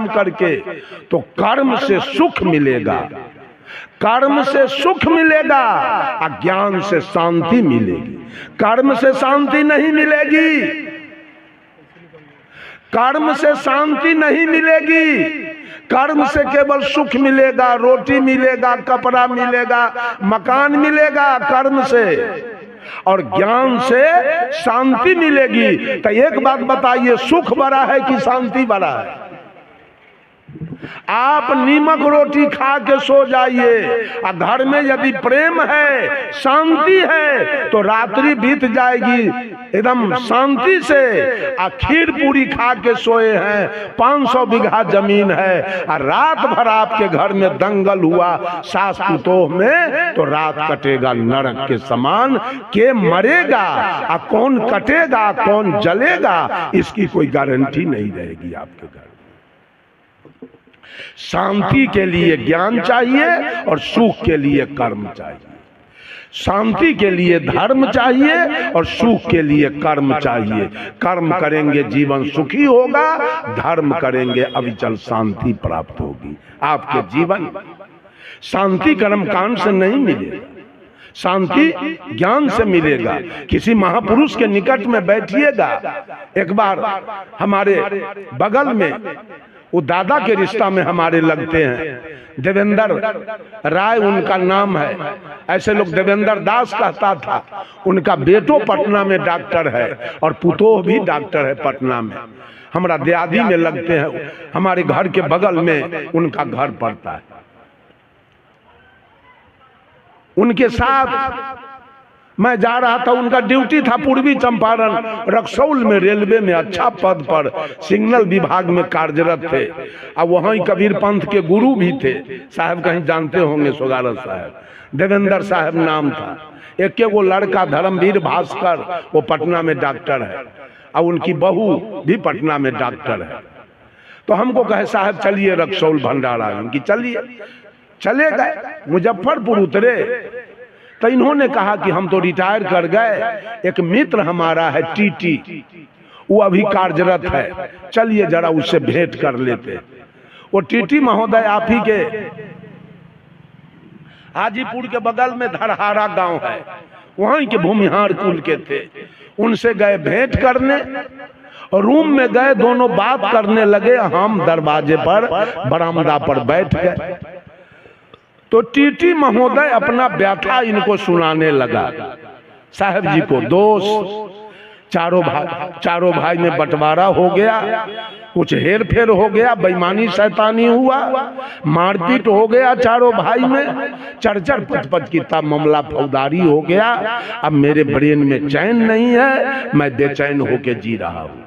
काम करके, तो कर्म से सुख मिलेगा, कर्म से सुख मिलेगा, अज्ञान से शांति मिलेगी। कर्म से शांति नहीं मिलेगी, कर्म से शांति नहीं मिलेगी। कर्म से केवल सुख मिलेगा, रोटी मिलेगा, कपड़ा मिलेगा, मकान मिलेगा कर्म से, और ज्ञान से शांति मिलेगी। तो एक बात बताइए, सुख बड़ा है कि शांति बड़ा है? आप नीमक रोटी खा के सो जाइए, और घर में यदि प्रेम है, शांति है, तो रात्रि बीत जाएगी एकदम शांति से। और खीर पूरी खा के सोए हैं, 500 बीघा जमीन है, और रात भर आपके घर में दंगल हुआ सास पुतोह में, तो रात कटेगा नरक के समान। के मरेगा और कौन कटेगा, कौन जलेगा, इसकी कोई गारंटी नहीं रहेगी आपके घर। शांति के लिए ज्ञान चाहिए और सुख के लिए कर्म चाहिए। शांति के लिए धर्म चाहिए और सुख के लिए कर्म चाहिए। कर्म करेंगे जीवन सुखी होगा, धर्म करेंगे अविचल शांति प्राप्त होगी। आपके जीवन शांति कर्म कांड से नहीं मिलेगा, शांति ज्ञान से मिलेगा। किसी महापुरुष के निकट में बैठिएगा। एक बार हमारे बगल में, वो दादा के रिश्ता में हमारे लगते हैं, देवेंद्र राय उनका नाम है, ऐसे लोग देवेंद्र दास कहता था। उनका बेटो पटना में डॉक्टर है और पुतोह भी डॉक्टर है पटना में। हमारा दियादी में लगते हैं, हमारे घर के बगल में उनका घर पड़ता है। उनके साथ मैं जा रहा था, उनका ड्यूटी था पूर्वी चंपारण रक्सौल में, रेलवे में अच्छा पद पर सिग्नल विभाग में कार्यरत थे। अब वहीं कबीर पंथ के गुरु भी थे, साहब कहीं जानते होंगे, सोगारत साहब, देवेंद्र साहब नाम था। एक वो लड़का धर्मवीर भास्कर, वो पटना में डॉक्टर है, और उनकी बहू भी पटना में डॉक्टर है। तो हमको कहे साहब चलिए रक्सौल भंडारा, उनकी चलिए। चले गए, मुजफ्फरपुर उतरे, तो इन्होंने कहा कि हम तो रिटायर कर गए, एक मित्र हमारा है टीटी, वो अभी कार्यरत है, चलिए जरा उससे भेंट कर लेते। वो टीटी महोदय आप ही के हाजीपुर के बगल में धरहारा गांव है, वहीं के भूमिहार कुल के थे। उनसे गए भेंट करने, और रूम में गए, दोनों बात करने लगे। हम दरवाजे पर बरामदा पर बैठ गए, तो टीटी महोदय अपना व्यथा इनको सुनाने लगा। साहब जी को दोष, चारों भाई में बंटवारा हो गया, कुछ हेर फेर हो गया, बेईमानी शैतानी हुआ, मारपीट हो गया चारों भाई में, चरचर पच की तब मामला फौजदारी हो गया। अब मेरे ब्रेन में चैन नहीं है, मैं बेचैन होके जी रहा हूँ।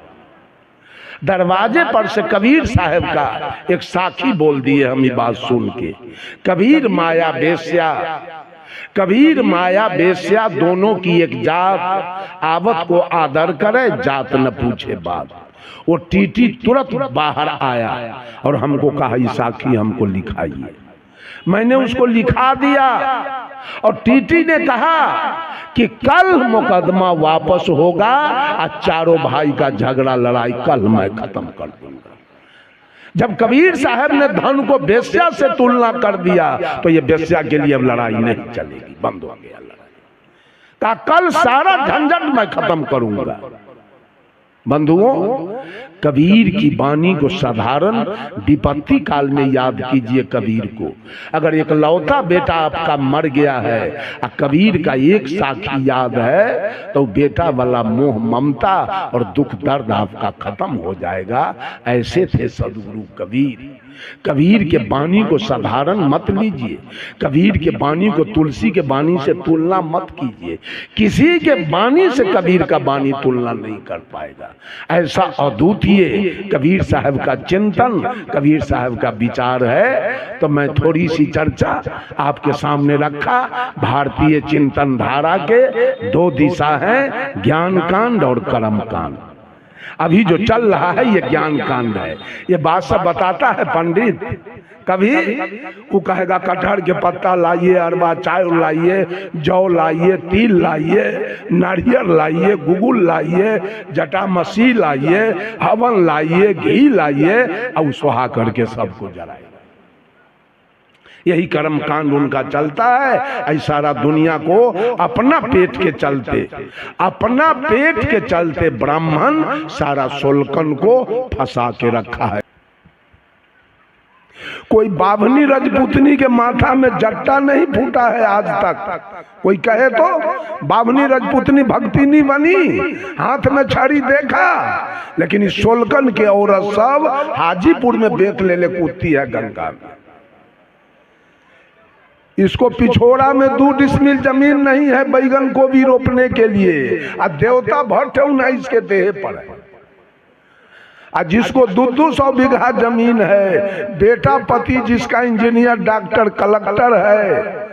दरवाजे पर से कबीर साहब का एक साखी बोल दिए हम ये बात सुन के, कबीर माया बेस्या, कबीर माया बेस्या दोनों की एक जात, आवत को आदर करे जात न पूछे बात। वो टीटी तुरंत बाहर आया और हमको कहा ये साखी हमको लिखाइए। मैंने उसको लिखा दिया, और टीटी ने कहा कि कल मुकदमा वापस होगा, और चारों भाई का झगड़ा लड़ाई कल मैं खत्म कर दूंगा। जब कबीर साहब ने धन को बेस्या से तुलना कर दिया, तो ये बेस्या के लिए अब लड़ाई नहीं चलेगी, बंद हो गया लड़ाई। कहा कल सारा झंझट मैं खत्म करूंगा। बंधुओं, कबीर की वाणी को साधारण विपत्ति काल में याद कीजिए। कबीर को अगर एक लौता बेटा आपका मर गया है और कबीर का एक साखी याद है, तो बेटा वाला मोह ममता और दुख दर्द आपका खत्म हो जाएगा। ऐसे थे सदगुरु कबीर। कबीर के वाणी को साधारण मत लीजिए, कबीर के वाणी को तुलसी के वाणी से तुलना मत कीजिए। किसी के वाणी से कबीर का वाणी तुलना नहीं कर पाएगा। ऐसा अद्वितीय कबीर साहब का चिंतन, कबीर साहब का विचार है। तो मैं थोड़ी सी चर्चा आपके सामने रखा। भारतीय चिंतन धारा के दो दिशा हैं, ज्ञान कांड और कर्म कांड। अभी जो चल रहा है ये ज्ञान कांड है। ये बात सब बताता है पंडित कभी वो कहेगा कटहर के पत्ता लाइए, अरबा चाय लाइए, जौ लाइए, तिल लाइए, नारियल लाइए, गुगुल लाइए, जटामसी लाइए, हवन लाइए, घी लाइए और सुहा करके सबको जलाइए। यही कर्म कांड उनका चलता है। ऐसा सारा दुनिया को अपना पेट के चलते ब्राह्मण सारा सोलकन को फंसा के रखा है। कोई बाभनी रजपूतनी के माथा में जट्टा नहीं फूटा है आज तक। कोई कहे तो बाभनी रजपूतनी भक्ति नहीं बनी, हाथ में छड़ी देखा, लेकिन इस सोलकन के औरत सब हाजीपुर में बेत ले कूदती है गंगा में। इसको पिछोड़ा में 2 डिसमिल जमीन नहीं है बैगन को भी रोपने के लिए, और देवता भट्ट इसके देह पर है। और जिसको 200 बीघा जमीन है, बेटा पति जिसका इंजीनियर डॉक्टर कलेक्टर है,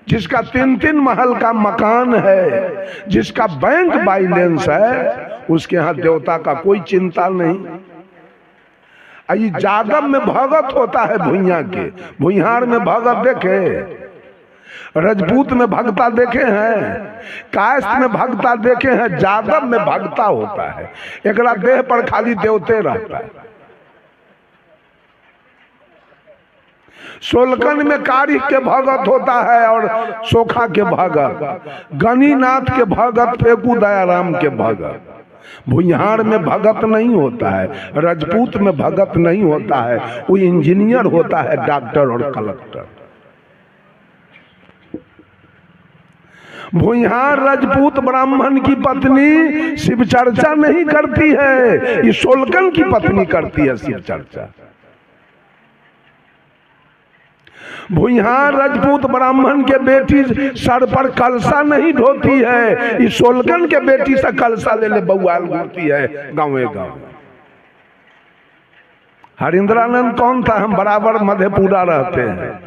जिसका 3-3 महल का मकान है, जिसका बैंक बैलेंस है, उसके यहाँ देवता का कोई चिंता नहीं। जागम में भगत होता है भुइयां के, भुइहार में भगत देखे, रजपूत में भगता देखे हैं, कायस्थ में भगता देखे हैं, जागम में भगता होता है। एकरा देह पर खाली देवते रहता है। सोलकन में कारिक के भगत होता है और सोखा के भगत, गणिनाथ के भगत, फेकू दयाराम के भगत। भुइहार में भगत नहीं होता है, रजपूत में भगत नहीं होता है, वो इंजीनियर होता है, डॉक्टर और कलेक्टर। भुइहार रजपूत ब्राह्मण की पत्नी शिव चर्चा नहीं करती है, ये सोलकन की पत्नी करती है शिव चर्चा। भुइहार रजपूत ब्राह्मण के बेटी सर पर कलसा नहीं ढोती है, इस सोलकन के बेटी से कलसा ले बउआल घूमती है गाँवे गाँव। हरिंद्रानंद कौन था? हम बराबर मधेपुरा रहते हैं,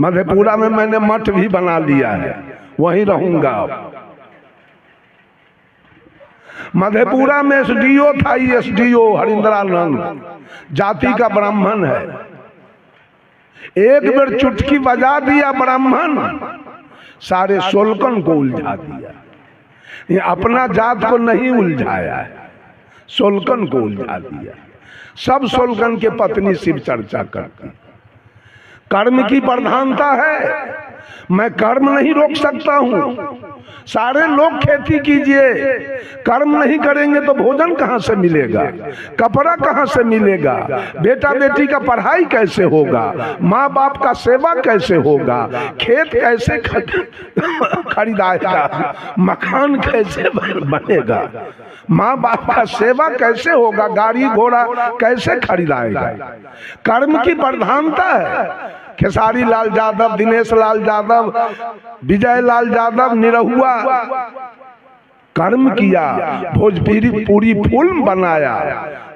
मधेपुरा में मैंने मठ भी बना लिया है, वहीं रहूंगा। मधेपुरा में एसडीओ था, एसडीओ हरिंद्रानंद जाति का ब्राह्मण है। एक बार चुटकी बजा दिया ब्राह्मण, सारे सोलकन को उलझा दिया। ये अपना जात को नहीं उलझाया है, सोलकन को उलझा दिया। सब सोलकन के पत्नी शिव चर्चा करती। कर्म की प्रधानता है, मैं कर्म नहीं रोक सकता हूं। सारे लोग खेती कीजिए, कर्म नहीं करेंगे तो भोजन कहां से मिलेगा, कपड़ा कहां से मिलेगा, बेटा बेटी का पढ़ाई कैसे होगा, माँ बाप का सेवा कैसे होगा, खेत कैसे खरीदाएगा, मकान कैसे बनेगा, माँ बाप का सेवा कैसे होगा, गाड़ी घोड़ा कैसे खरीदाएगा। कर्म की प्रधानता है। खेसारी लाल यादव, दिनेश लाल यादव, विजय लाल यादव निरहुआ कर्म किया, भोजपुरी पूरी फिल्म बनाया,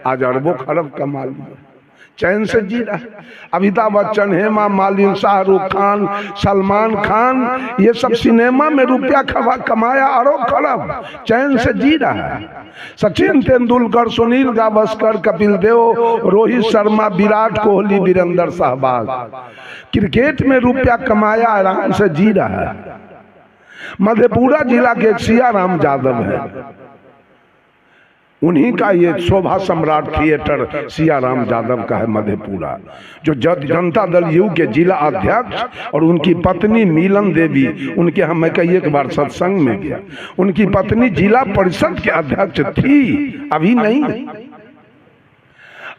आज अरबों खरब कमा लिया, चैन से जी रहा। अमिताभ बच्चन, हेमा मालिनी, शाहरुख खान, सलमान खान, ये सब सिनेमा में रुपया कमाया अरब खरब, चैन से जी रहा है। सचिन तेंदुलकर, सुनील गावस्कर, कपिल देव, रोहित शर्मा, विराट कोहली, वीरेंद्र सहवाग, क्रिकेट में रुपया कमाया, आराम से जी रहा है। मधेपुरा जिला के सियाराम यादव है, उन्हीं का ये शोभा सम्राट थिएटर सियाराम यादव का है मधेपुरा, जो जनता दल यू के जिला अध्यक्ष, और उनकी पत्नी मीलन देवी, उनके हम मैं कई एक बार सत्संग में गया, उनकी पत्नी जिला परिषद के अध्यक्ष थी, अभी नहीं।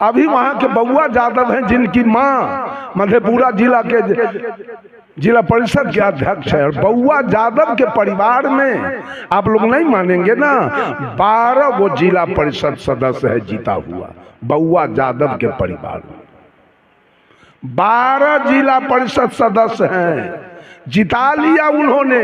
अभी वहां के बउआ यादव हैं, जिनकी माँ मधेपुरा जिला के जिला परिषद के अध्यक्ष है। और बउआ यादव के परिवार में आप लोग नहीं मानेंगे ना, 12 वो जिला परिषद सदस्य है जीता हुआ, बउआ यादव के परिवार में 12 जिला परिषद सदस्य हैं, जिता लिया उन्होंने।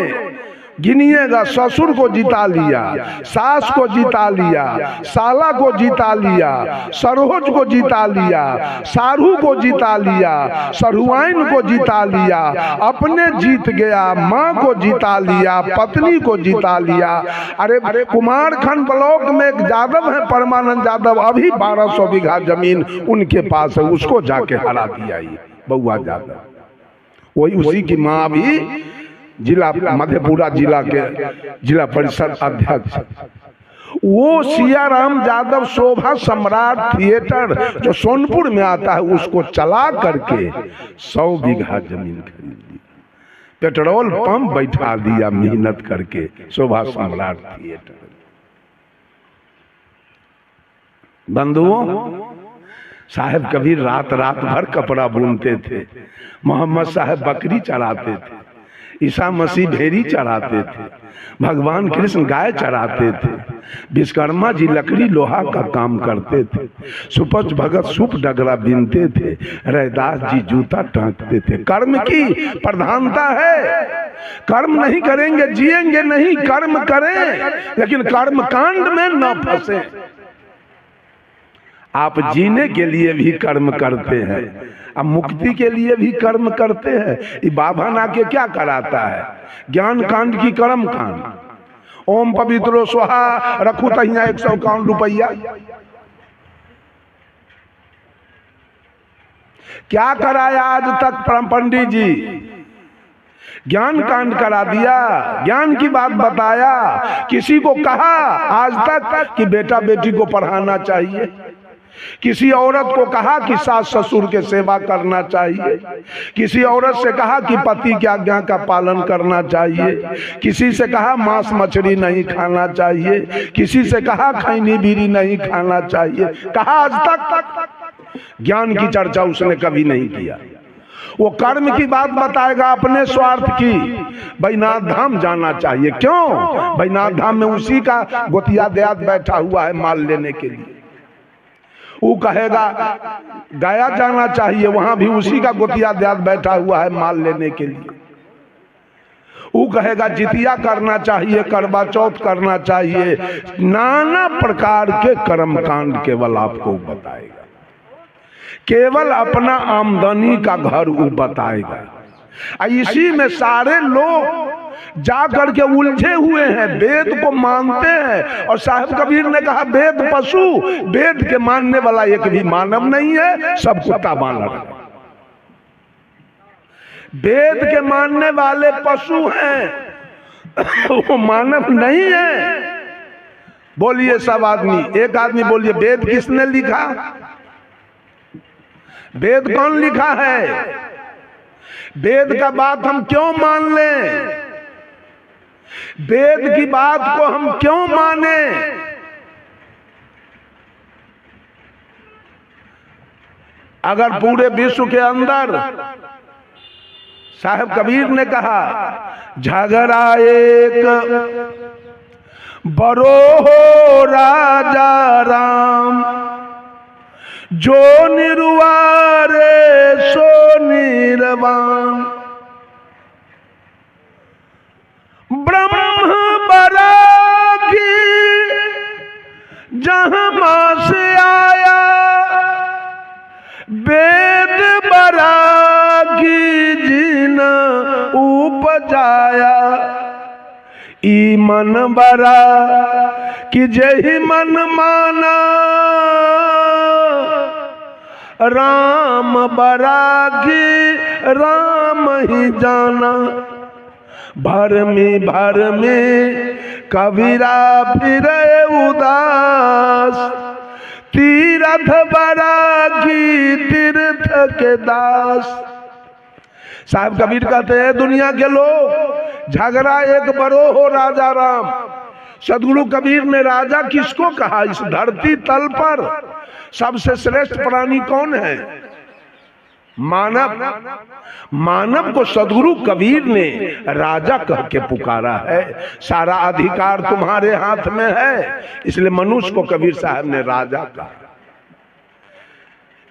गिनिएगा, ससुर को जिता लिया, सास को जिता लिया, साला को जिता लिया, सरोज को जिता लिया, सारू को जिता लिया, सरुआइन को जिता लिया, अपने जीत गया, माँ को जिता लिया, पत्नी को जिता लिया। अरे कुमारखंड ब्लॉक में एक यादव है परमानंद यादव, अभी 1200 बीघा जमीन उनके पास है, उसको जाके हरा दिया। बउआ यादव, वही उसी की माँ भी जिला मधेपुरा जिला के जिला परिषद अध्यक्ष। वो सियाराम यादव शोभा सम्राट थिएटर जो सोनपुर में आता है उसको चला करके 100 बीघा जमीन खरीद ली, पेट्रोल पंप बैठा दिया मेहनत करके शोभा सम्राट थिएटर। बंधुओं, साहब कबीर रात रात भर कपड़ा बुनते थे, मोहम्मद साहब बकरी चराते थे, ईसा मसीह भेड़ी चराते थे, भगवान कृष्ण गाय चराते थे, विश्वकर्मा जी लकड़ी लोहा का काम करते थे, सुपच भगत सुप डगरा बीनते थे, रैदास जी जूता टांगते थे। कर्म की प्रधानता है, कर्म नहीं करेंगे जिएंगे नहीं, कर्म करें लेकिन कर्म कांड में न फंसे। आप जीने के लिए भी कर्म करते हैं, अब मुक्ति के लिए भी कर्म करते हैं। ये बाबा ना के क्या कराता है, ज्ञान कांड की कर्म कांड, ओम पवित्रो स्वाहा रखू तहिया 151 रुपया। क्या कराया आज तक पंडित जी, ज्ञान कांड करा दिया, ज्ञान की बात बताया। किसी को कहा आज तक कि बेटा बेटी को पढ़ाना चाहिए, किसी औरत को कहा कि सास ससुर के सेवा करना चाहिए, किसी औरत से कहा कि पति की आज्ञा का पालन करना चाहिए, किसी से कहा मांस मछली नहीं खाना चाहिए, किसी से कहा खैनी बीड़ी नहीं खाना चाहिए। कहा आज तक ज्ञान की चर्चा उसने कभी नहीं किया। वो कर्म की बात बताएगा, अपने स्वार्थ की। बैनाथ धाम जाना चाहिए, क्यों? बैनाथ धाम में उसी का गोतिया देहात बैठा हुआ है माल लेने के लिए। वो कहेगा गया जाना चाहिए, वहां भी उसी का गोतिया देहात बैठा हुआ है माल लेने के लिए। वो कहेगा जितिया करना चाहिए, करवा चौथ करना चाहिए, नाना प्रकार के कर्म कांड केवल आपको बताएगा, केवल अपना आमदनी का घर वो बताएगा। इसी में सारे लोग जा करके उलझे हुए हैं, वेद को मानते हैं। और साहब कबीर ने कहा वेद पशु, वेद के मानने वाला एक भी मानव नहीं है, सब कुत्ता बानर। वेद के मानने वाले पशु हैं, वो मानव नहीं है। बोलिए सब आदमी, एक आदमी बोलिए वेद किसने लिखा? वेद कौन लिखा है? वेद का बात हम क्यों मान लें? वेद की बात को हम क्यों माने? अगर पूरे विश्व के अंदर साहब कबीर ने कहा झगड़ा एक बरो हो राजा राम, जो निर्वारे सो निर्वाण, ब्रह्म बरागी जहां से आया, वेद बरागी जिन उपजाया, ई मन बरा कि जही मन माना, राम बरागी राम ही जाना, भर में कबीरा फिरे उदास, तीर्थ बरागी तीर्थ के दास। साहब कबीर कहते हैं दुनिया के लोग झगड़ा एक बरो हो राजा राम। सदगुरु कबीर ने राजा किसको कहा? इस धरती तल पर सबसे श्रेष्ठ प्राणी कौन है? मानव। मानव को सदगुरु कबीर ने राजा कह के पुकारा है। सारा अधिकार तुम्हारे हाथ में है, इसलिए मनुष्य को कबीर साहब ने राजा कहा।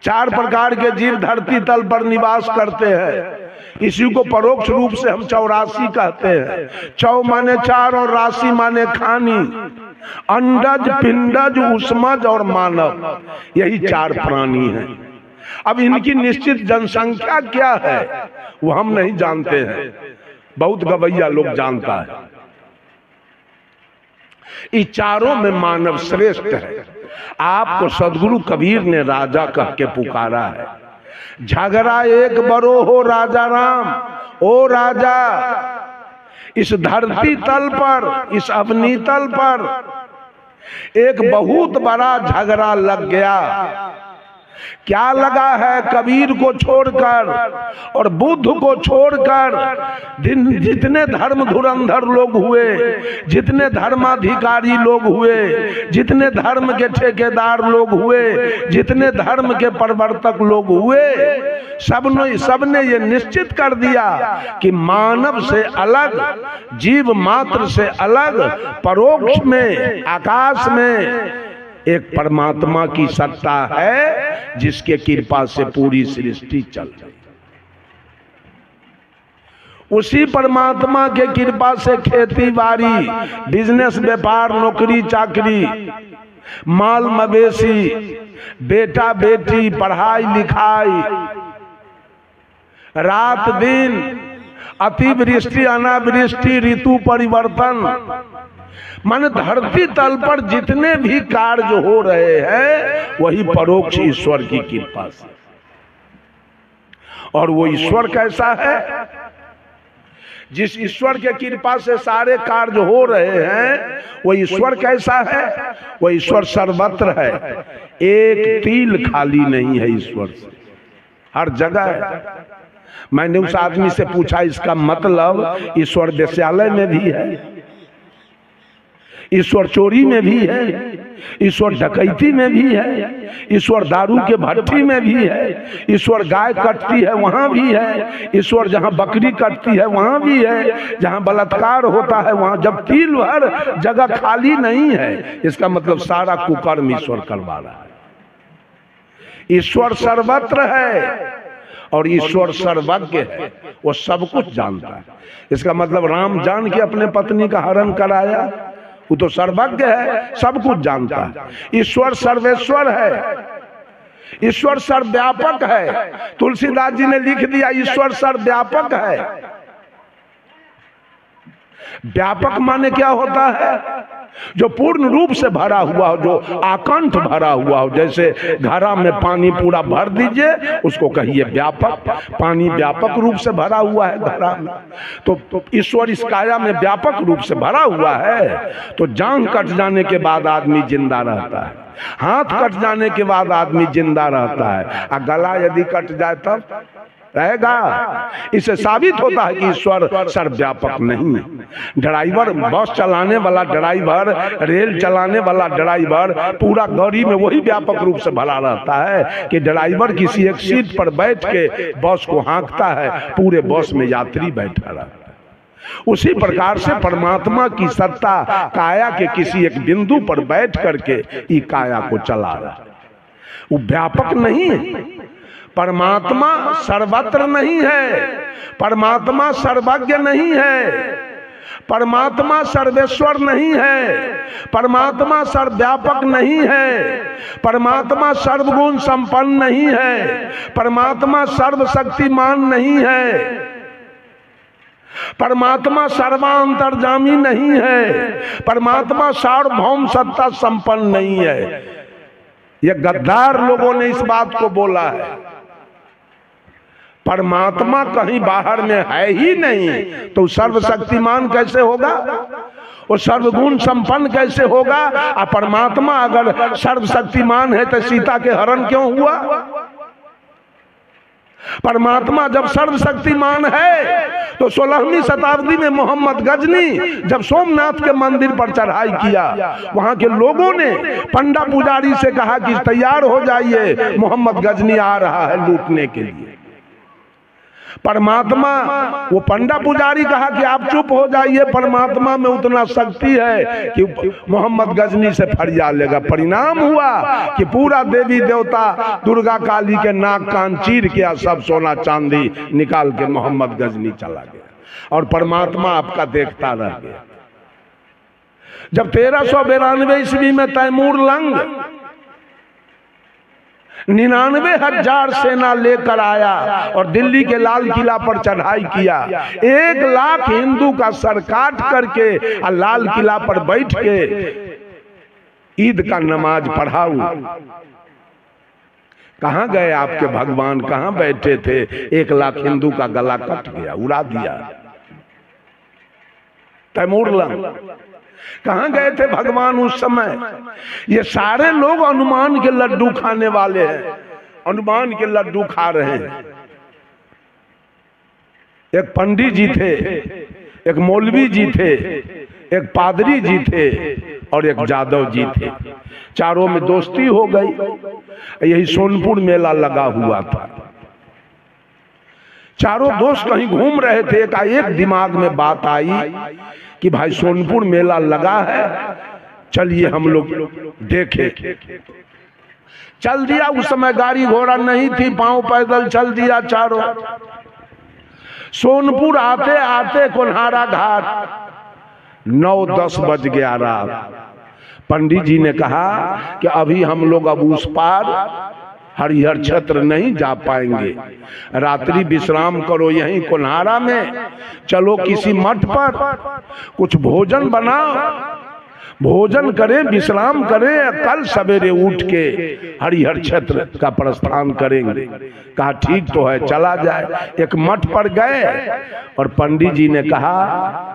4 प्रकार के जीव धरती तल पर निवास करते हैं। इसी को परोक्ष रूप से हम 84 कहते हैं। 4 माने 4 और राशि माने खानी, अंडज पिंडज उष्मज और मानव, यही 4 प्राणी हैं। अब इनकी निश्चित जनसंख्या क्या है वो हम नहीं जानते हैं, बहुत गवैया लोग जानता है। इस चारों में मानव श्रेष्ठ है। आपको सदगुरु कबीर ने राजा कह के पुकारा है। झगड़ा एक बड़ो हो राजा राम, ओ राजा इस धरती तल पर, इस अवनी तल पर एक बहुत बड़ा झगड़ा लग गया। क्या लगा है? कबीर को छोड़कर और बुद्ध को छोड़कर जितने धर्म धुरंधर लोग हुए, जितने धर्माधिकारी लोग हुए, जितने धर्म के ठेकेदार लोग हुए, जितने धर्म के प्रवर्तक लोग हुए, सबने ये निश्चित कर दिया कि मानव से अलग, जीव मात्र से अलग, परोक्ष में, आकाश में एक परमात्मा की सत्ता है जिसके कृपा से पूरी सृष्टि चल रही। उसी परमात्मा के कृपा से खेती बाड़ी, बिजनेस, व्यापार, नौकरी चाकरी, माल मवेशी, बेटा बेटी, पढ़ाई लिखाई, रात दिन, अतिवृष्टि अनावृष्टि, ऋतु परिवर्तन, मन धरती तल पर जितने भी कार्य हो रहे हैं वही परोक्ष ईश्वर की कृपा से। और वो ईश्वर कैसा है? जिस ईश्वर के कृपा से सारे कार्य हो रहे हैं वो ईश्वर कैसा है? वो ईश्वर सर्वत्र है, एक तिल खाली नहीं है ईश्वर से, हर जगह है। मैंने उस आदमी से पूछा इसका मतलब ईश्वर वेश्यालय में भी है, ईश्वर चोरी में भी है, ईश्वर डकैती में भी है, ईश्वर दारू के भट्टी में भी है, ईश्वर गाय कटती है वहां भी है, ईश्वर जहां बकरी कटती है वहां भी है, जहां बलात्कार होता है वहां, जब तिल भर जगह खाली नहीं है, इसका मतलब सारा कुकर्म ईश्वर करवा रहा है। ईश्वर सर्वत्र है और ईश्वर सर्वज्ञ है, वो सब कुछ जानता है। इसका मतलब राम जान के अपने पत्नी का हरण कराया, वो तो सर्वज्ञ है, सब कुछ जानता है। ईश्वर सर्वेश्वर है, ईश्वर सर्वव्यापक है। तुलसीदास जी ने लिख दिया ईश्वर सर्वव्यापक है। व्यापक माने क्या होता है? जो पूर्ण रूप से भरा हुआ हो, जो आकंठ भरा हुआ हो। जैसे घड़ा में पानी पूरा भर दीजिए, उसको कहिए व्यापक। पानी व्यापक रूप से भरा हुआ है घड़ा में, तो ईश्वर इस काया में व्यापक रूप से भरा हुआ है। तो जांघ कट जाने के बाद आदमी जिंदा रहता है, हाथ कट जाने के बाद आदमी जिंदा रहता है, और गला यदि कट जाए तब रहेगा। इससे साबित होता है कि ईश्वर सर्वव्यापक नहीं है। ड्राइवर, बस चलाने वाला ड्राइवर, रेल चलाने वाला ड्राइवर, पूरा गाड़ी में वही व्यापक रूप से भरा रहता है कि ड्राइवर किसी एक सीट पर बैठ के बस को हाँकता है, पूरे बस में यात्री बैठा रहता है। उसी प्रकार से परमात्मा की सत्ता काया के किसी एक बिंदु पर बैठ करके ई काया को चला रहा है। वो व्यापक नहीं है। परमात्मा सर्वत्र नहीं है, परमात्मा सर्वज्ञ नहीं है, परमात्मा सर्वेश्वर नहीं है, परमात्मा सर्वव्यापक नहीं है, परमात्मा सर्वगुण संपन्न नहीं है, परमात्मा सर्वशक्तिमान नहीं है, परमात्मा सर्वांतर्यामी नहीं है, परमात्मा सार्वभौम सत्ता संपन्न नहीं है। ये गद्दार लोगों ने इस बात को बोला है। परमात्मा कहीं बाहर में है ही नहीं, तो सर्वशक्तिमान कैसे होगा? वो सर्वगुण संपन्न कैसे होगा? और परमात्मा अगर सर्वशक्तिमान है तो सीता के हरण क्यों हुआ? परमात्मा जब सर्वशक्तिमान है तो 16वीं शताब्दी में मोहम्मद गजनी जब सोमनाथ के मंदिर पर चढ़ाई किया, वहां के लोगों ने पंडा पुजारी से कहा कि तैयार हो जाइए, मोहम्मद गजनी आ रहा है लूटने के लिए। परमात्मा, वो पंडा पुजारी कहा कि आप चुप हो जाइए, परमात्मा में उतना शक्ति है कि मोहम्मद गजनी से फरियाद लेगा। परिणाम हुआ कि पूरा देवी देवता दुर्गा काली के नाक कान चीर के सब सोना चांदी निकाल के मोहम्मद गजनी चला गया और परमात्मा आपका देखता रह गया। जब 1392 ईस्वी में तैमूर लंग 99,000 सेना लेकर आया और दिल्ली के लाल किला पर चढ़ाई किया। 1 लाख हिंदू का सर काट करके और लाल किला पर बैठ के ईद का नमाज पढ़ाऊ। कहाँ गए आपके भगवान, कहाँ बैठे थे? 1 लाख हिंदू का गला कट गया, उड़ा दिया तैमूरलंग। कहाँ गए थे भगवान उस समय? ये सारे लोग हनुमान के लड्डू खाने वाले हैं, हनुमान के लड्डू खा रहे हैं। एक पंडित जी थे, एक मौलवी जी थे, एक पादरी जी थे और एक जादव जी थे। चारों में दोस्ती हो गई। यही सोनपुर मेला लगा हुआ था। चारों दोस्त कहीं घूम रहे थे, एक दिमाग में बात आई कि भाई सोनपुर मेला लगा है, चलिए हम लोग देखें। चल दिया। उस समय गाड़ी घोड़ा नहीं थी, पांव पैदल चल दिया चारों। सोनपुर आते आते कोन्हारा घाट 9-10 बज गया रात। पंडित जी ने कहा कि अभी हम लोग अब उस पार हरिहर क्षेत्र नहीं जा पाएंगे, रात्रि विश्राम करो यहीं कोन्हारा में। चलो किसी मठ पर कुछ भोजन बनाओ, भोजन करें, विश्राम करें, कल सवेरे उठ के हरिहर क्षेत्र का प्रस्थान करेंगे। कहा ठीक तो है, चला जाए। एक मठ पर गए और पंडित जी ने कहा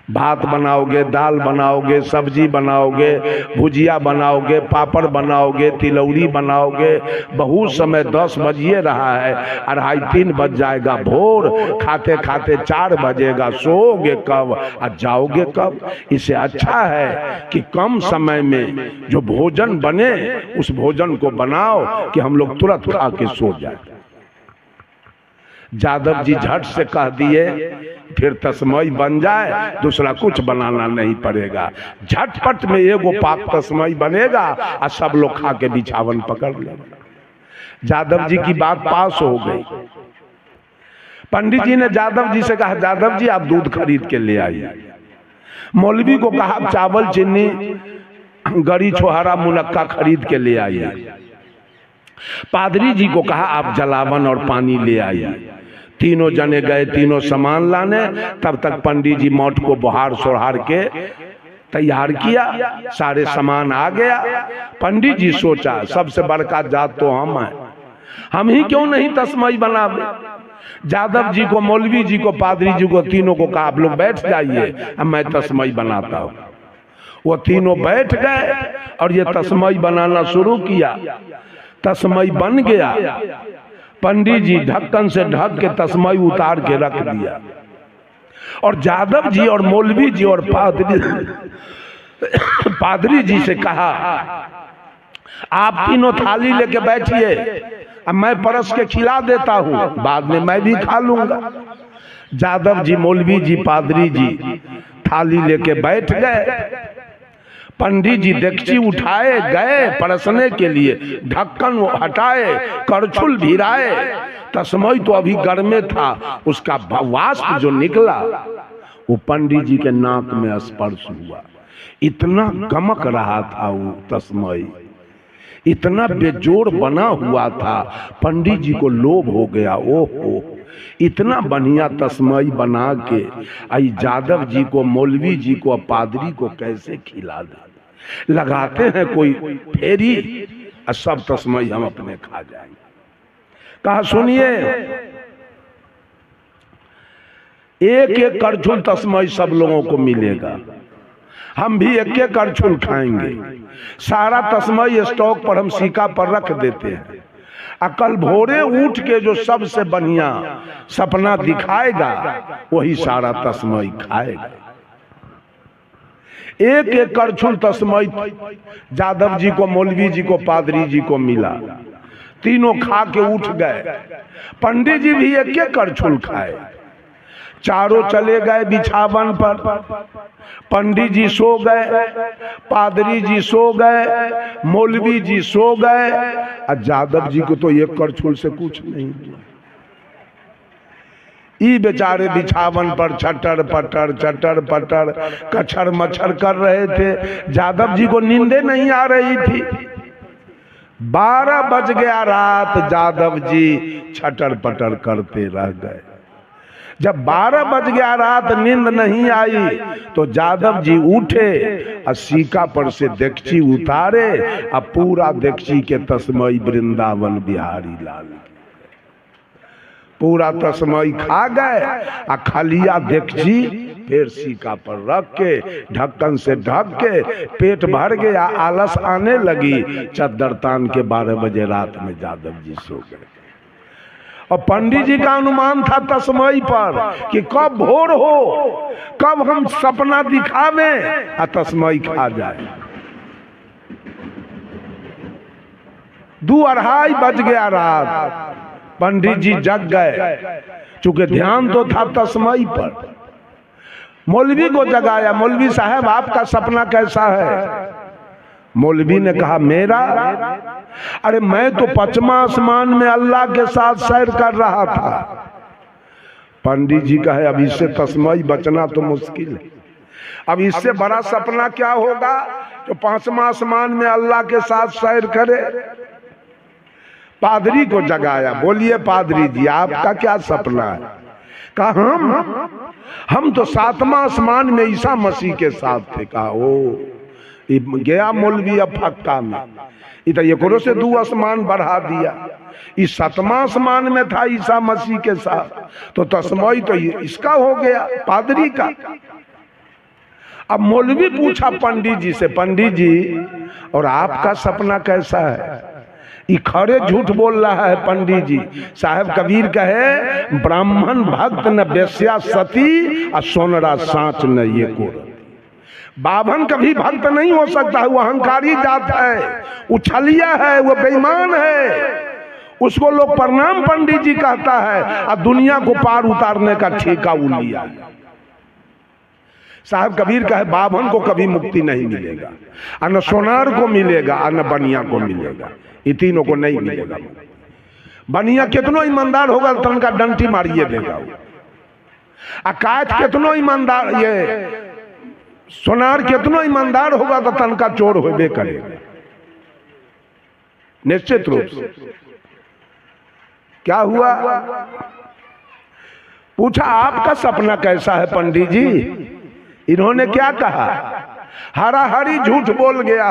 भात बनाओगे, दाल बनाओगे, सब्जी बनाओगे, भुजिया बनाओगे, पापड़ बनाओगे, तिलौरी बनाओगे। बहुत समय 10 बजिए रहा है, 2:30-3 बज जाएगा भोर। खाते खाते 4 बजेगा। सोओगे कब और जाओगे कब? इससे अच्छा है कि कम समय में जो भोजन बने उस भोजन को बनाओ कि हम लोग तुरंत खा के सो जाए। जादव जी झट से कह दिए फिर तस्मई बन जाए, दूसरा कुछ बनाना नहीं पड़ेगा। झटपट में एगो पाक तस्मई बनेगा और सब लोग खा के बिछावन पकड़ लेंगे। जादव जी की बात पास हो गई। पंडित जी ने जादव जी से कहा जादव जी आप दूध खरीद के ले आइए। मौलवी को कहा चावल, चीनी, गरी, छोहारा, मुनक्का खरीद के ले आइए। पादरी जी को कहा आप जलावन और पानी ले आइए। तीनों जने गए, तीनों सामान लाने। तब तक पंडित जी मठ को बहार सोहार के तैयार किया, सारे सामान आ गया। पंडित जी सोचा सबसे बड़का जात तो हम हैं, हम ही क्यों नहीं तस्मई बनावे। जादव जी को, मौलवी जी को, पादरी जी को, तीनों को कहा आप लोग बैठ जाइए, अब मैं तस्मई बनाता हूँ। वो तीनों बैठ गए और ये तस्मई बनाना शुरू किया। तस्मई बन गया। पंडित जी ढक्कन से ढक के तस्मई उतार के रख दिया और जादव जी और मौलवी जी और पादरी जी से कहा आप तीनों थाली लेके बैठिए, अब मैं परस के खिला देता हूँ, बाद में मैं भी खा लूंगा। जादव जी, मौलवी जी, पादरी जी थाली लेके बैठ गए। पंडित जी डेगची उठाए गए परसने के लिए, ढक्कन हटाए, करछुल भिराए। तस्मई तो अभी गर्मे था, उसका वाष्प जो निकला वो पंडित जी के नाक में स्पर्श हुआ। इतना गमक रहा था वो तस्मई, इतना बेजोड़ बना हुआ था। पंडित जी को लोभ हो गया, ओहो इतना बढ़िया तस्मई बना के आई जादव जी को, मौलवी जी को, पादरी को कैसे खिला दे। लगाते हैं कोई फेरी और सब तस्मई हम अपने खा जाएंगे। कहा सुनिए, एक एक करछुल तस्मई सब लोगों को मिलेगा, हम भी एक एक करछुल खाएंगे। सारा तस्मई स्टॉक पर हम सिक्का पर रख देते हैं। अकल भोरे उठ के जो सबसे बढ़िया सपना दिखाएगा वही सारा तस्मई खाएगा। एक एक करछुल तस्मई जादव जी को, मौलवी जी को, पादरी जी को मिला। तीनों खा के उठ गए। पंडित जी भी एक एक करछुल खाए। चारों चले गए बिछावन पर। पंडित जी सो गए, पादरी जी सो गए, मौलवी जी सो गए और जादव जी को तो एक करछुल से कुछ नहीं हुआ। ई बेचारे बिछावन पर छटर पटर कछर मच्छर कर रहे थे। जादव जी को नींदे नहीं आ रही थी। 12 बज गया रात, जादव जी छटर पटर करते रह गए। जब 12 बज गया रात, नींद नहीं आई, तो जादव जी उठे और सीका पर से देगची उतारे और पूरा देगची के तस्मई वृंदावन बिहारी लाल, पूरा तस्मई खा गए। और खलिया देगची फिर सीका पर रख के ढक्कन से ढक के पेट भर गया, आलस आने लगी। चद्दर तान के 12 बजे रात में जादव जी सो गए। और पंडित जी का अनुमान था तस्मई पर कि कब भोर हो, कब हम सपना दिखावें और तस्मई खा जाए। 2-2:30 बज गया रात, पंडित जी जग गए। चूंकि ध्यान तो था तस्मई पर, मौलवी को जगाया, मौलवी साहब आपका सपना कैसा है? मौलवी ने कहा मेरा, अरे मैं तो 5वां आसमान में अल्लाह के साथ सैर कर रहा था। पंडित जी कहे अब इससे तस्मई बचना तो मुश्किल है, अब इससे बड़ा सपना क्या होगा जो 5वां आसमान में अल्लाह के साथ सैर करे। पादरी को जगाया, बोलिए पादरी जी आपका क्या सपना है? कहा हम तो 7वां आसमान में ईसा मसीह के साथ थे। कहा ओ गया मौलवी अब फक्का में, इधर एकरो से 2 आसमान बढ़ा दिया। इस 7वां आसमान में था ईसा मसीह के साथ, तो तस्मई तो इसका हो गया, पादरी का। अब मौलवी पूछा पंडित जी से, पंडित जी और आपका सपना कैसा है? ये खड़े झूठ बोल रहा है पंडित जी। साहब कबीर कहे ब्राह्मण भक्त न बेस्या सती और सोनरा सांच न ये को। बाभन कभी भक्त नहीं हो सकता है, वो अहंकारी जात है, उछलिया है, वो बेईमान है। उसको लोग प्रणाम पंडित जी कहता है और दुनिया को पार उतारने का ठेका वो लिया। साहब कबीर कहे बाभन को कभी मुक्ति नहीं मिलेगा, और न सोनार को मिलेगा और न बनिया को मिलेगा, ये तीनों को नहीं मिलेगा। बनिया कितनो ईमानदार होगा तो उनका डंटी मारिए देगा, अकायत कितनो ईमानदार, ये सोनार कितनो ईमानदार होगा तो तनका चोर होबे करेगा निश्चित रूप से। क्या हुआ? पूछा आपका सपना कैसा है पंडित जी? इन्होंने क्या कहा? हरा हरी झूठ बोल गया।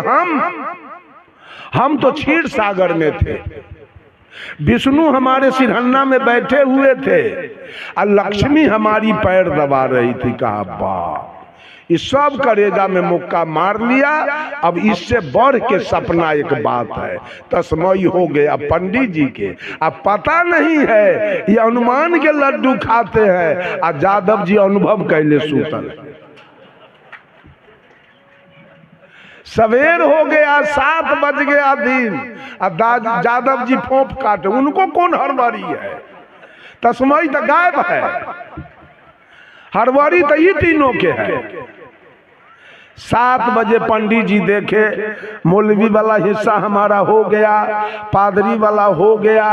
हम तो क्षीर सागर में थे, विष्णु हमारे सिरहन्ना में बैठे हुए थे और लक्ष्मी हमारी पैर दबा रही थी। कहा वाह, इस सब करेजा में मुक्का मार लिया। अब इससे बढ़ के सपना एक बात है, तस्मई हो गया पंडित जी के। अब पता नहीं है ये अनुमान के लड्डू खाते हैं और जादव जी अनुभव कैले सूतल। सवेर हो गया, 7 बज गया दिन, अब जादव जी फोंप काटे, उनको कौन हड़बड़ी है? तस्मई तो गायब है, हड़बड़ी तो ये तीनों के है। 7 बजे पंडित जी देखे मौलवी वाला हिस्सा हमारा हो गया, पादरी वाला हो गया,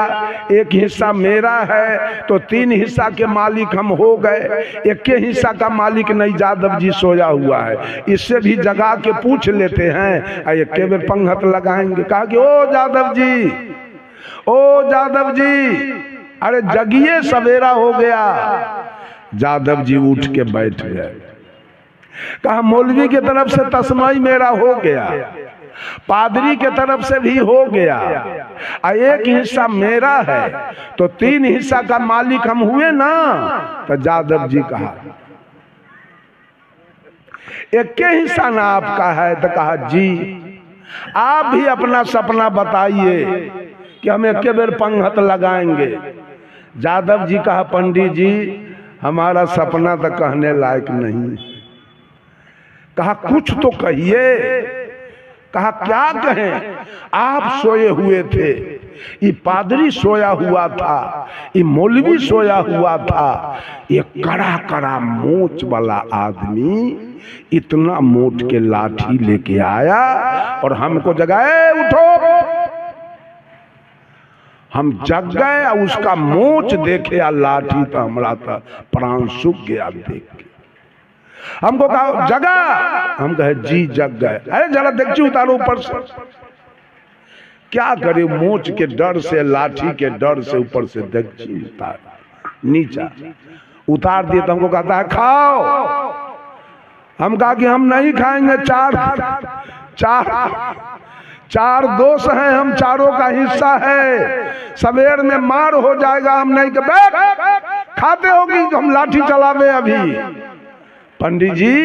एक हिस्सा मेरा है, तो 3 हिस्सा के मालिक हम हो गए। एक के हिस्सा का मालिक नहीं, जादव जी सोया हुआ है, इससे भी जगा के पूछ लेते हैं, एक के बेर पंगत लगाएंगे। कहा कि ओ जादव जी, ओ जादव जी, अरे जगिए सवेरा हो गया। जादव जी उठ के बैठ गए। कहा मौलवी की तरफ से तस्मई मेरा हो गया, पादरी के तरफ से भी हो गया, एक हिस्सा मेरा है, तो 3 हिस्सा का मालिक हम हुए ना। तो जादव जी कहा एक के हिस्सा ना आपका है? तो कहा जी, आप भी अपना सपना बताइए कि हम एक बेर पंगत लगाएंगे। जादव जी कहा पंडित जी हमारा सपना तो कहने लायक नहीं। कहा कुछ तो कहिए। कहा क्या कहें? आप सोए हुए थे, ये पादरी सोया हुआ था, ये मौलवी सोया हुआ था, ये कड़ा कड़ा मोच वाला आदमी इतना मोट के लाठी लेके आया और हमको जगाए, उठो। हम जग गए और उसका मोच देखे और लाठी तो हमारा था प्राण सूख गया देख के। हमको कहा जगा, हम कहे जी जग गए। अरे जरा देखिए उतारो ऊपर से। क्या करे, मोच के डर से, लाठी के डर से ऊपर से देखिए उतार नीचा। उतार दिए तो हमको कहता है खाओ। हम कहा कि हम नहीं खाएंगे, चार दोस्त हैं, हम चारों का हिस्सा है, सवेर में मार हो जाएगा, हम नहीं खाते होगी, हम लाठी चलावे अभी। पंडित जी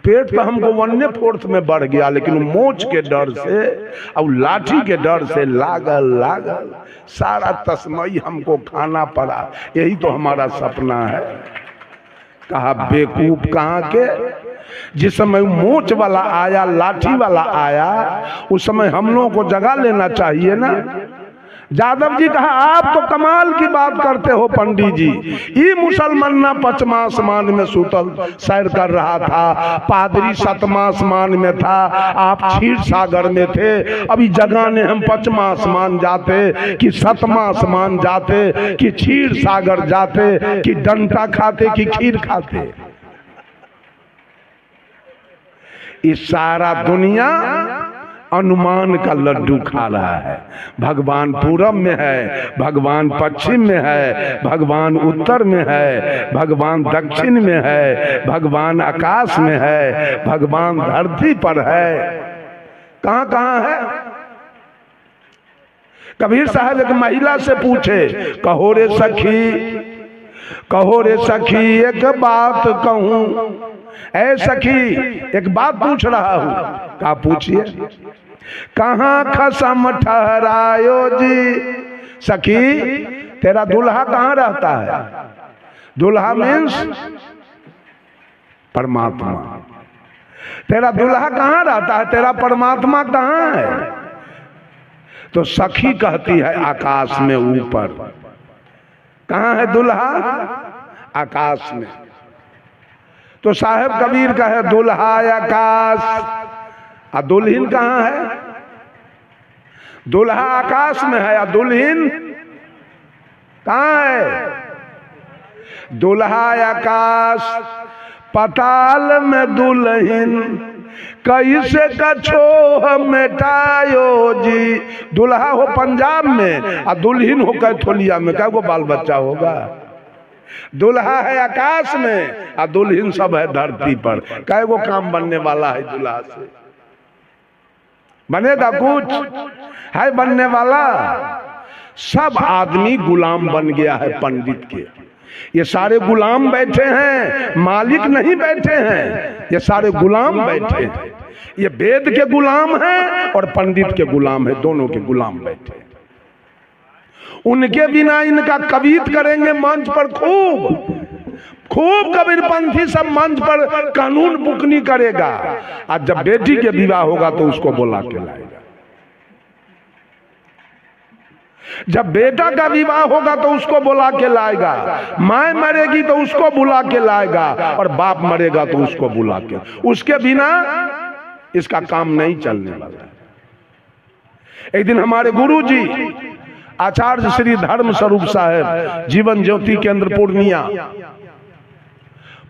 पेट तो हमको 1/4 में बढ़ गया, लेकिन मोच के डर से और लाठी के डर से लागल सारा तस्मई हमको खाना पड़ा। यही तो हमारा सपना है। कहा बेवकूफ कहाँ के, जिस समय मोच वाला आया, लाठी वाला आया, उस समय हम लोगों को जगा लेना चाहिए ना। यादव जी कहा आप तो कमाल की बात करते हो पंडित जी, ये मुसलमान ना 5वां आसमान में सुतल सैर कर रहा था, पादरी 7वां आसमान में था, आप क्षीर सागर में थे। अभी जगाने हम 5वां आसमान जाते कि 7वां आसमान जाते कि क्षीर सागर जाते कि डंटा खाते कि खीर खाते। इस सारा दुनिया अनुमान का लड्डू खा रहा है। भगवान पूरब में है, भगवान पश्चिम में है, भगवान उत्तर में है, भगवान दक्षिण में है, भगवान आकाश में है, भगवान धरती पर है। कहां कहां है? कबीर साहब एक महिला से पूछे, कहो रे सखी एक बात कहूं। ऐ सखी एक बात पूछ रहा हूं। क्या पूछिए? कहाँ खसम ठहरायो जी। सखी तेरा दुल्हा कहाँ रहता है? दुल्हा मीन्स परमात्मा। तेरा दुल्हा कहाँ रहता है? तेरा परमात्मा कहाँ है? तो सखी कहती है आकाश में ऊपर। कहाँ है दुल्हा? आकाश में। तो साहेब कबीर का है दुल्हा आकाश, और दुल्हन कहाँ है? दुल्हा आकाश में है और दुल्हन कहाँ है? दुल्हा आकाश पताल में दुल्हन कैसे कछो मेटायो जी। दुल्हा हो पंजाब में और दुल्हन हो कैथोलिया में, क्या को बाल बच्चा होगा? दुल्हा है आकाश में और दुल्हन सब है धरती पर। क्या वो काम बनने वाला है? दुल्हा से बनेगा कुछ? है बनने वाला? सब आदमी गुलाम बन गया है पंडित के। ये सारे गुलाम बैठे हैं, मालिक नहीं बैठे हैं, ये सारे गुलाम बैठे हैं। ये वेद के गुलाम हैं और पंडित के गुलाम है, दोनों के गुलाम बैठे हैं। उनके बिना इनका कवित करेंगे मंच पर, खूब कबीरपंथी सब मंच पर कानून बुकनी करेगा। आज जब बेटी के विवाह होगा तो उसको बुला के लाएगा, जब बेटा का विवाह होगा तो उसको बुला के लाएगा, माँ मरेगी तो उसको बुला के लाएगा, और बाप मरेगा तो उसको बुला के। उसके बिना इसका काम नहीं चलने वाला। एक दिन हमारे गुरु जी आचार्य श्री धर्म स्वरूप साहब जीवन ज्योति केंद्र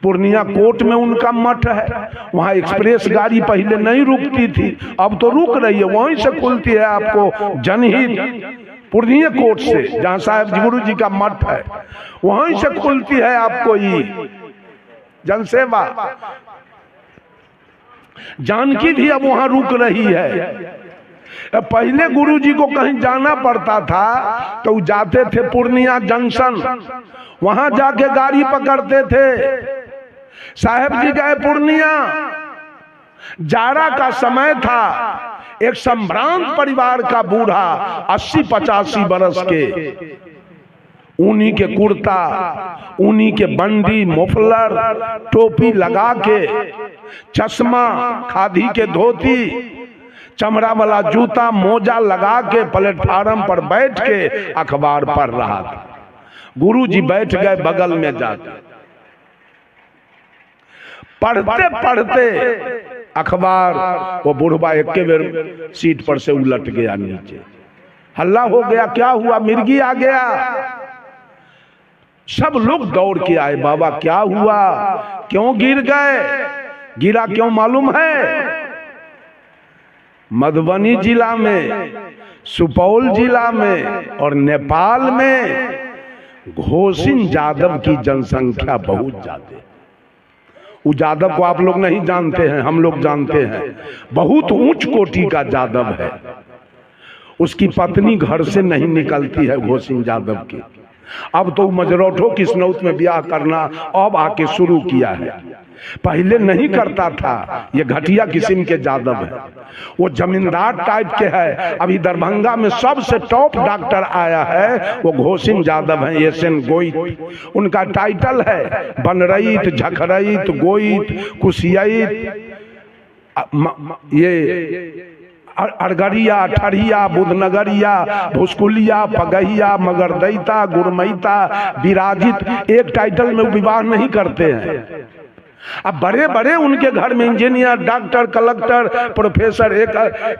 पूर्णिया कोट में उनका मठ है। वहां एक्सप्रेस गाड़ी पहले नहीं रुकती थी, अब तो रुक रही है। वहीं से खुलती है आपको जनहित पूर्णिया कोट से, जहां साहब गुरु जी का मठ है, वहीं से खुलती है आपको ये जनसेवा। जानकी भी अब वहां रुक रही है। पहले गुरुजी को कहीं जाना पड़ता था तो जाते थे पूर्णिया जंक्शन, वहां जाके गाड़ी पकड़ते थे। साहब जी गए पूर्णिया, जाड़ा का समय था। एक संभ्रांत परिवार का बूढ़ा 80-85 बरस के, ऊनी के कुर्ता, ऊनी के बंडी, मुफलर, टोपी लगा के, चश्मा, खादी के धोती, चमड़ा वाला जूता, मोजा लगा के प्लेटफार्म पर बैठ के अखबार पढ़ रहा था। गुरुजी बैठ गए बगल में जाकर। पढ़ते पढ़ते अखबार वो बुढ़वा एक के बेर सीट पर से उलट गया नीचे। हल्ला हो गया, क्या हुआ? मिर्गी आ गया। सब लोग दौड़ के आए, बाबा क्या हुआ, क्यों गिर गए? गिरा क्यों मालूम है? मधुबनी जिला में, सुपौल जिला में और नेपाल में घोषिन यादव की जनसंख्या बहुत ज्यादा है। वो यादव को आप लोग नहीं जानते हैं, हम लोग जानते हैं। बहुत ऊंच कोटि का यादव है। उसकी पत्नी घर से नहीं निकलती है घोषिन यादव की। अब तो मजरोठो किस्नौत में ब्याह करना अब आके शुरू किया है, पहले नहीं करता था। ये घटिया किस्म के यादव है, वो जमींदार टाइप के है। अभी दरभंगा में सबसे टॉप डॉक्टर आया है, वो घोषिन यादव है, एसएन गोइत उनका टाइटल है। बनरईत, झखरईत, गोइत, कुशियत, ये अरगरिया, ठरिया, बुधनगरिया, भुसकुलिया, पगहिया, मगरदैता, गुरमैता, विराजित, एक टाइटल में विवाह नहीं करते हैं। अब बड़े बड़े उनके घर में इंजीनियर, डॉक्टर, कलेक्टर, प्रोफेसर,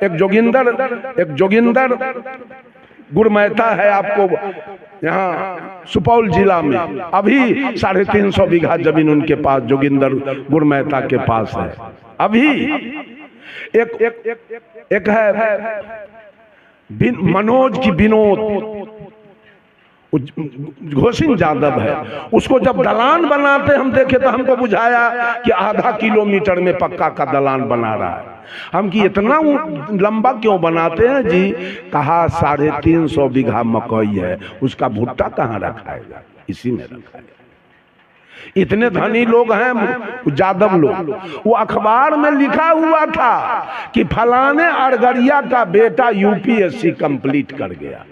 एक जोगिंदर गुरमैता है आपको यहाँ सुपौल जिला में। अभी 350 बीघा जमीन उनके पास जोगिंदर गुरमैता के पास है। अभी एक है मनोज की विनोद, घोषिन यादव है। उसको जब दलान बनाते हम देखे तो हमको बुझाया कि आधा किलोमीटर में पक्का का दलान बना रहा है। हम कि इतना लंबा क्यों बनाते हैं जी? कहा 350 बीघा मकई है, उसका भुट्टा कहाँ रखाएगा? इसी में रखाएगा। इतने धनी लोग हैं यादव लोग। वो अखबार में लिखा हुआ था कि फलाने अरगरिया का बेटा यूपीएससी कंप्लीट कर गया,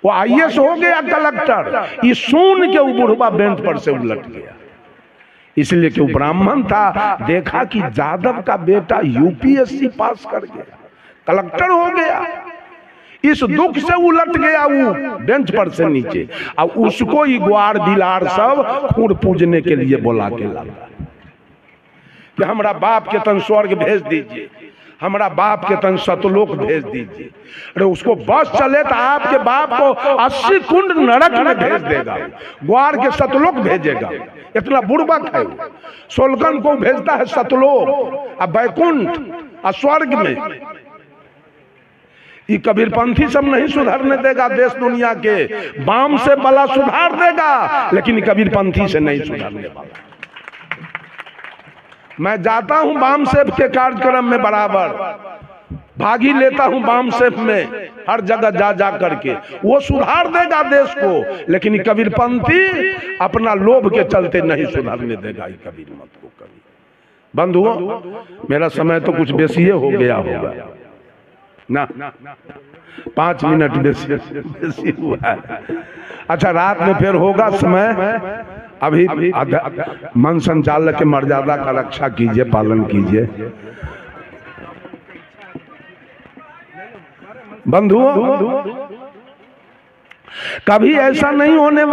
वो आईएएस हो गया, कलेक्टर। ये सुन के वो बुढ़वा बेंच पर से उलट गया, इसलिए कि वो ब्राह्मण था। देखा कि यादव का बेटा यूपीएससी पास कर गया, कलेक्टर हो गया। इस दुख से उलट गया वो बेंच पर से नीचे। अब उसको ही ग्वार बिलार सब खून पूजने के लिए बोला के लाता कि हमारा बाप के तन स्वर्ग भेज दीजिए, हमारा बाप के तन सतलोक भेज दीजिए। अरे उसको बस चले तो आपके बाप को 80 कुंड नरक में भेज देगा, ग्वार के सतलोक भेजेगा। इतना बुड़बक है। सोलकन को भेजता है सतलोक, अब बैकुंठ और स्वर्ग में। ये कबीरपंथी सब नहीं सुधरने देगा देश दुनिया के। बाम से भला सुधार देगा, लेकिन कबीरपंथी से नहीं सुधरने वाला। मैं जाता हूं बाम सेफ के कार्यक्रम में, बराबर भागी लेता हूं बाम सेफ में, हर जगह जा जा करके। वो सुधार देगा देश को, लेकिन कबीरपंथी अपना लोभ के चलते नहीं सुधरने देगा कबीर मत को कभी। बंधुओं, मेरा समय तो कुछ बेसी हो गया होगा ना, 5 मिनट बेसी हुआ है। अच्छा, रात में फिर होगा समय। अभी मन संचालक के मर्यादा का रक्षा कीजिए, पालन कीजिए। बंधुओं, कभी ऐसा नहीं होने वाला।